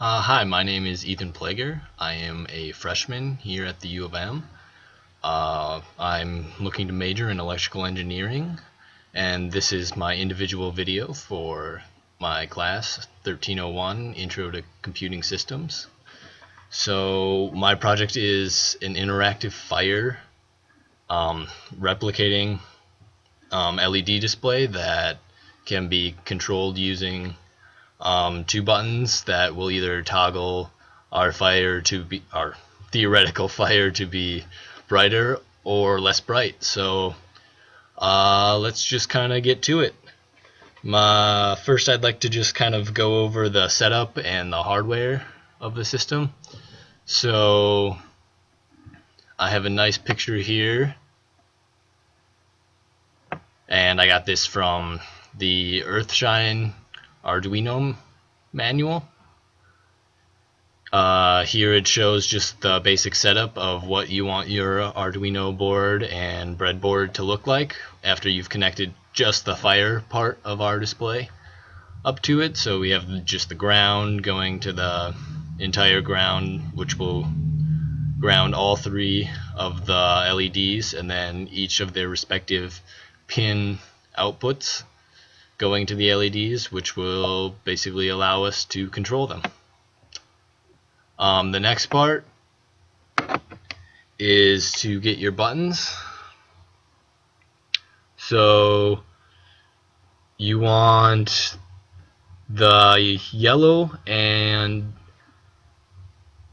Hi, my name is Ethan Plager. I am a freshman here at the U of M. I'm looking to major in electrical engineering, and this is my individual video for my class 1301, Intro to Computing Systems. So my project is an interactive fire replicating LED display that can be controlled using two buttons that will either toggle our theoretical fire to be brighter or less bright. So let's just kind of get to it. First, I'd like to just kind of go over the setup and the hardware of the system. So I have a nice picture here, and I got this from the Earthshine Arduino manual. Here it shows just the basic setup of what you want your Arduino board and breadboard to look like after you've connected just the fire part of our display up to it. So we have just the ground going to the entire ground, which will ground all three of the LEDs, and then each of their respective pin outputs going to the LEDs, which will basically allow us to control them. The next part is to get your buttons. So you want the yellow and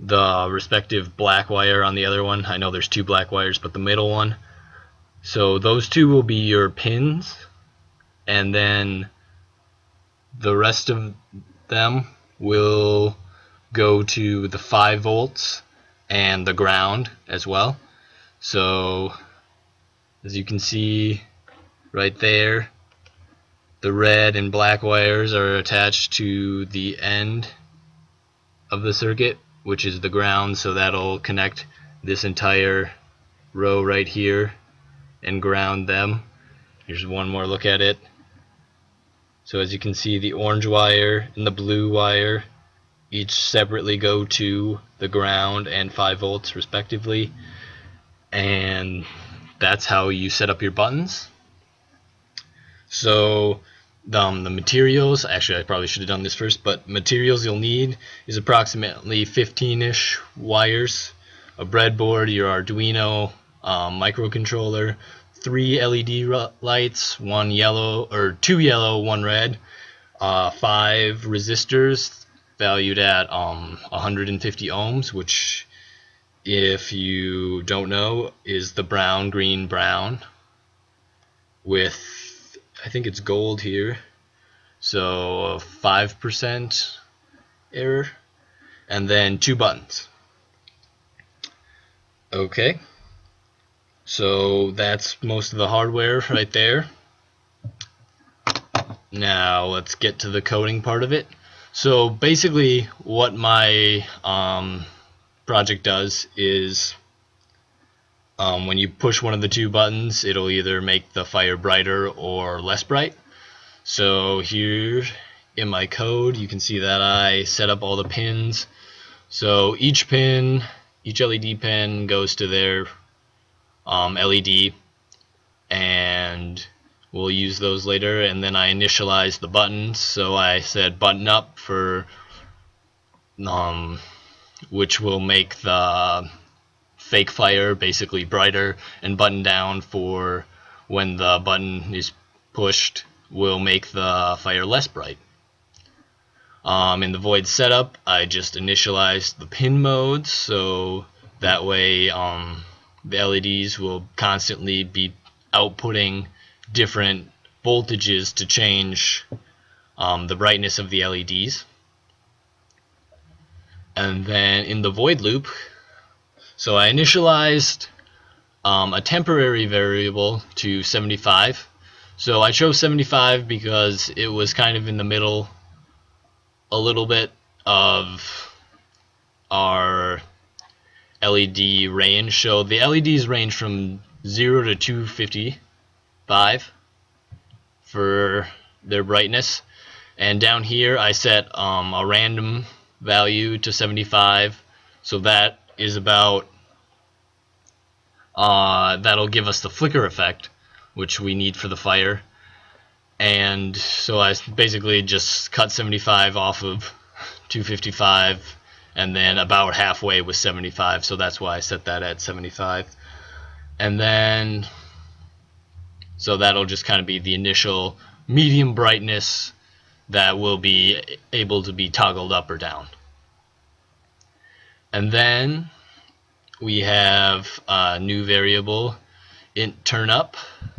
the respective black wire on the other one. I know there's two black wires, but the middle one. So those two will be your pins, and then the rest of them will go to the 5 volts and the ground as well. So as you can see right there, the red and black wires are attached to the end of the circuit, which is the ground, so that'll connect this entire row right here and ground them. Here's one more look at it. So as you can see, the orange wire and the blue wire each separately go to the ground and 5 volts respectively, and that's how you set up your buttons. So the materials, actually I probably should have done this first, but materials you'll need is approximately 15-ish wires, a breadboard, your Arduino microcontroller, 3 LED lights, 2 yellow, 1 red, 5 resistors valued at 150 ohms, which, if you don't know, is the brown, green, brown with, I think it's gold here, so 5% error, and then 2 buttons. Okay, so that's most of the hardware right there. Now let's get to the coding part of it. So basically what my project does is when you push one of the 2 buttons, it'll either make the fire brighter or less bright. So here in my code, you can see that I set up all the pins. So each LED pin goes to their LED, and we'll use those later. And then I initialized the buttons, so I said button up for which will make the fake fire basically brighter, and button down for when the button is pushed will make the fire less bright. In the void setup, I just initialized the pin modes, so that way the LEDs will constantly be outputting different voltages to change the brightness of the LEDs. And then in the void loop, so I initialized a temporary variable to 75. So I chose 75 because it was kind of in the middle a little bit of our LED range. So the LEDs range from 0 to 255 for their brightness, and down here I set a random value to 75. So that is about, that'll give us the flicker effect, which we need for the fire. And so I basically just cut 75 off of 255, and then about halfway was 75, so that's why I set that at 75. And then, so that'll just kind of be the initial medium brightness that will be able to be toggled up or down. And then we have a new variable, int turn up.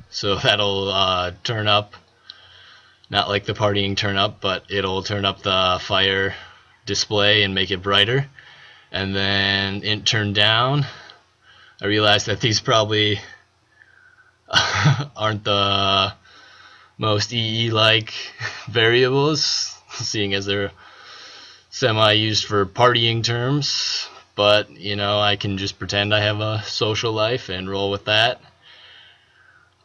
So that'll turn up, not like the partying turn up, but it'll turn up the fire display and make it brighter. And then int turn down. I realize that these probably aren't the most EE-like variables, seeing as they're semi-used for partying terms, but you know, I can just pretend I have a social life and roll with that.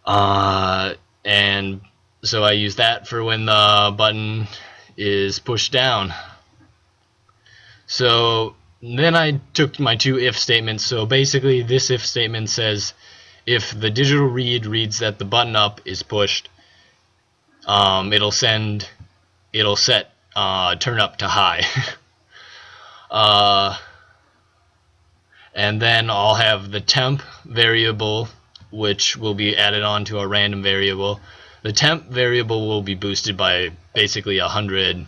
And so I use that for when the button is pushed down. So then I took my two if statements. So basically this if statement says if the digital read reads that the button up is pushed, it'll set turn up to high. And then I'll have the temp variable, which will be added on to a random variable. The temp variable will be boosted by basically 100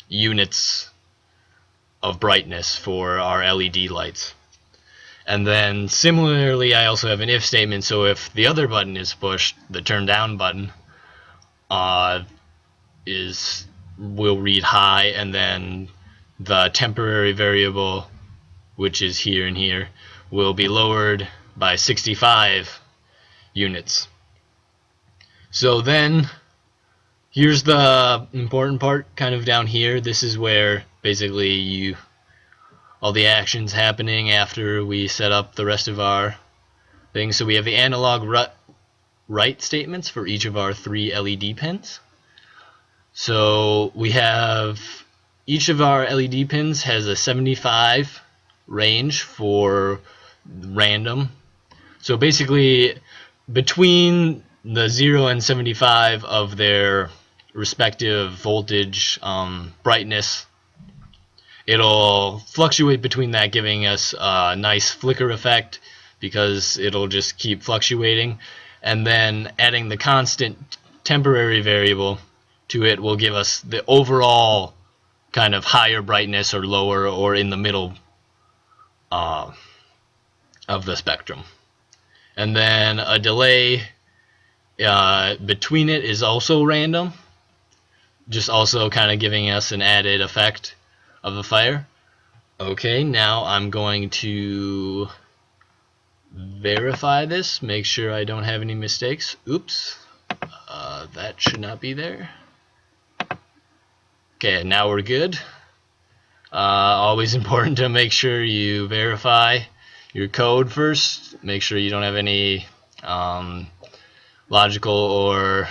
units of brightness for our LED lights. And then similarly, I also have an if statement, so if the other button is pushed, the turn down button will read high, and then the temporary variable, which is here and here, will be lowered by 65 units. So then here's the important part, kind of down here. This is where basically all the actions happening after we set up the rest of our things. So we have the analog write statements for each of our 3 LED pins. So we have each of our LED pins has a 75 range for random. So basically between the 0 and 75 of their respective voltage brightness, it'll fluctuate between that, giving us a nice flicker effect because it'll just keep fluctuating. And then adding the constant temporary variable to it will give us the overall kind of higher brightness or lower or in the middle of the spectrum. And then a delay between it is also random, just also kind of giving us an added effect of the fire. Okay, now I'm going to verify this, make sure I don't have any mistakes. Oops, that should not be there. Okay, now we're good. Always important to make sure you verify your code first. Make sure you don't have any logical or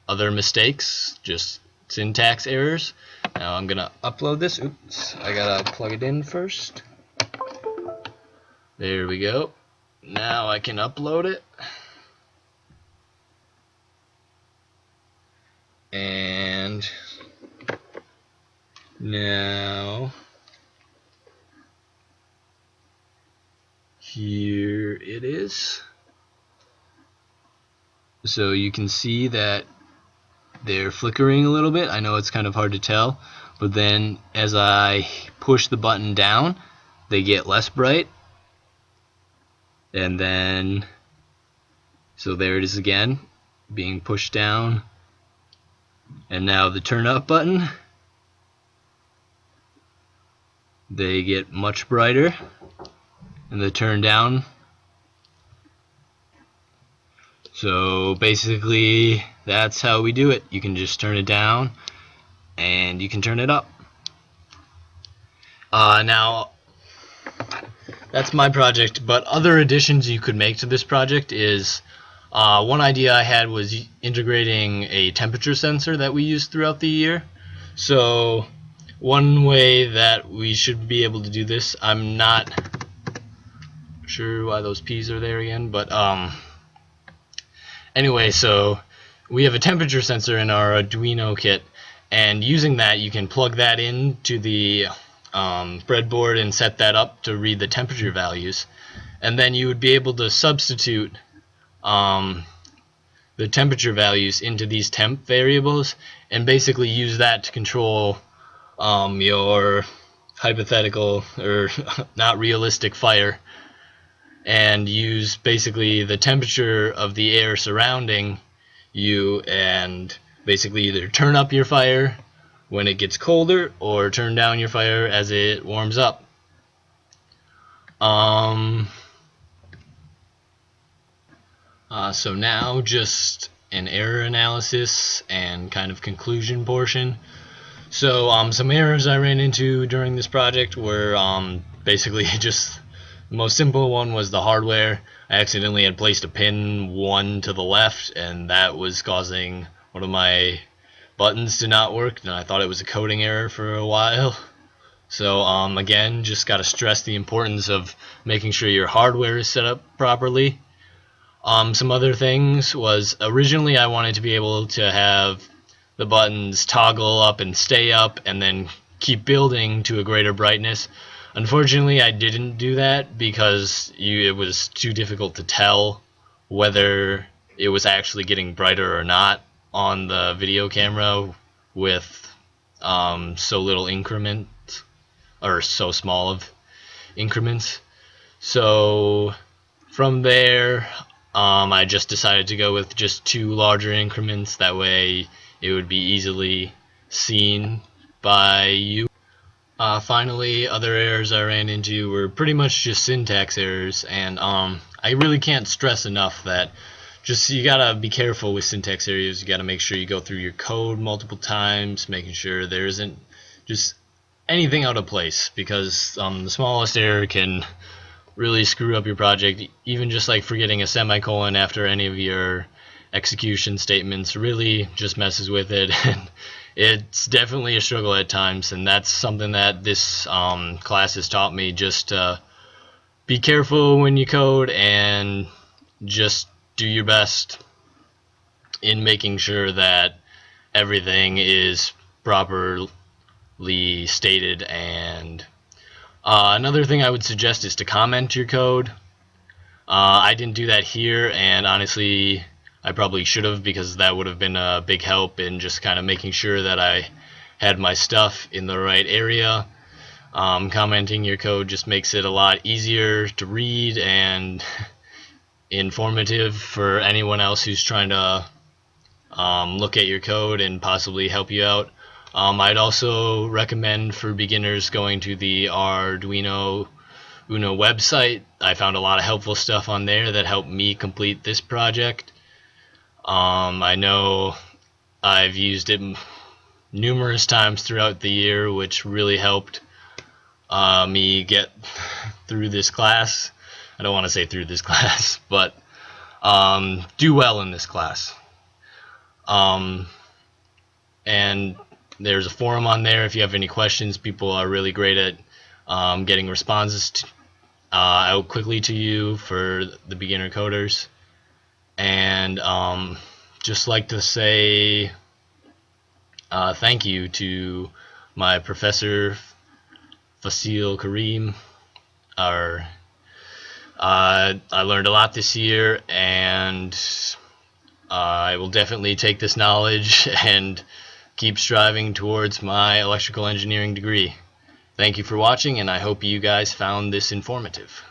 other mistakes, just syntax errors. Now I'm gonna upload this. Oops, I gotta plug it in first. There we go. Now I can upload it. And now here it is. So you can see that they're flickering a little bit. I know it's kind of hard to tell, but then as I push the button down, they get less bright. And then, so there it is again, being pushed down. And now the turn up button, they get much brighter. And the turn down. So basically that's how we do it. You can just turn it down and you can turn it up. Now that's my project, but other additions you could make to this project is one idea I had was integrating a temperature sensor that we use throughout the year. So one way that we should be able to do this, I'm not sure why those P's are there again, but anyway, so we have a temperature sensor in our Arduino kit, and using that you can plug that into the breadboard and set that up to read the temperature values, and then you would be able to substitute the temperature values into these temp variables and basically use that to control your hypothetical or not realistic fire, and use basically the temperature of the air surrounding you and basically either turn up your fire when it gets colder or turn down your fire as it warms up. So now just an error analysis and kind of conclusion portion. So some errors I ran into during this project were basically just the most simple one was the hardware. I accidentally had placed a pin 1 to the left, and that was causing one of my buttons to not work, and I thought it was a coding error for a while. So again, just got to stress the importance of making sure your hardware is set up properly. Some other things was originally I wanted to be able to have the buttons toggle up and stay up and then keep building to a greater brightness. Unfortunately, I didn't do that because it was too difficult to tell whether it was actually getting brighter or not on the video camera with so little increment or so small of increments. So from there, I just decided to go with just 2 larger increments. That way it would be easily seen by you. Finally, other errors I ran into were pretty much just syntax errors, and I really can't stress enough that just you gotta be careful with syntax errors. You gotta make sure you go through your code multiple times, making sure there isn't just anything out of place, because the smallest error can really screw up your project. Even just like forgetting a semicolon after any of your execution statements really just messes with it. And it's definitely a struggle at times, and that's something that this class has taught me, just to be careful when you code and just do your best in making sure that everything is properly stated. And another thing I would suggest is to comment your code. I didn't do that here, and honestly I probably should have, because that would have been a big help in just kind of making sure that I had my stuff in the right area. Commenting your code just makes it a lot easier to read and informative for anyone else who's trying to look at your code and possibly help you out. I'd also recommend for beginners going to the Arduino Uno website. I found a lot of helpful stuff on there that helped me complete this project. I know I've used it numerous times throughout the year, which really helped me get through this class. I don't want to say through this class, but do well in this class. And there's a forum on there if you have any questions. People are really great at getting responses out quickly to you for the beginner coders. And just like to say thank you to my professor Faisal Kaleem. I learned a lot this year, and I will definitely take this knowledge and keep striving towards my electrical engineering degree. Thank you for watching, and I hope you guys found this informative.